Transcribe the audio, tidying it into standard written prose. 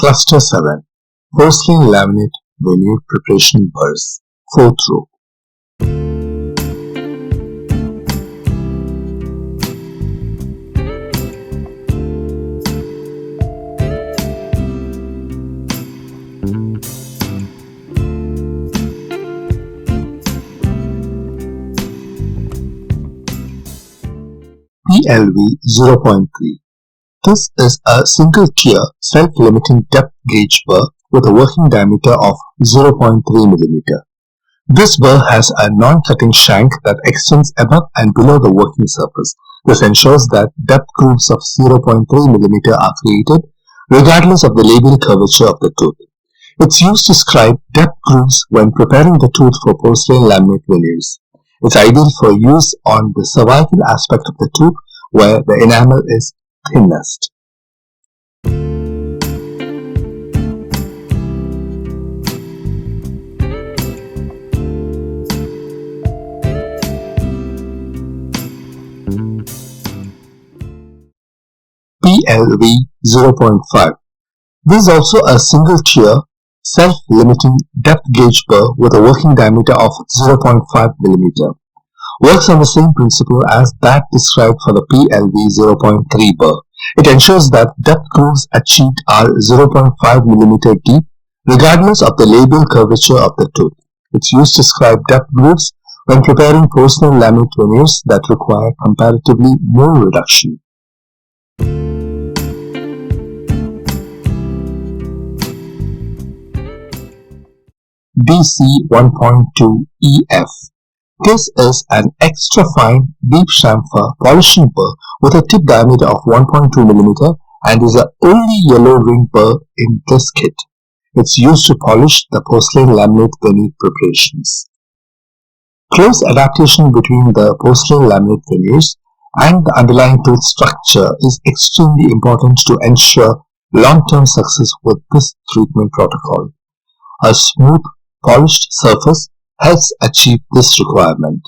Cluster 7 Porcelain Laminate Veneer Preparation Burs 4th row. PLV 0.3. This is a single-tier, self-limiting depth gauge burr with a working diameter of 0.3 mm. This burr has a non-cutting shank that extends above and below the working surface. This ensures that depth grooves of 0.3 mm are created regardless of the labial curvature of the tooth. It's used to scribe depth grooves when preparing the tooth for porcelain laminate veneers. It's ideal for use on the cervical aspect of the tooth where the enamel is thinnest. PLV 0.5. This is also a single-tier, self-limiting depth gauge burr with a working diameter of 0.5 mm. Works on the same principle as that described for the PLV 0.3 burr. It ensures that depth grooves achieved are 0.5 mm deep, regardless of the labial curvature of the tooth. It's used to scribe depth grooves when preparing porcelain laminate veneers that require comparatively more reduction. DC 1.2 EF. This is an extra fine, deep chamfer polishing burr with a tip diameter of 1.2 mm and is the only yellow ring burr in this kit. It's used to polish the porcelain laminate veneer preparations. Close adaptation between the porcelain laminate veneers and the underlying tooth structure is extremely important to ensure long-term success with this treatment protocol. A smooth, polished surface helps achieve this requirement.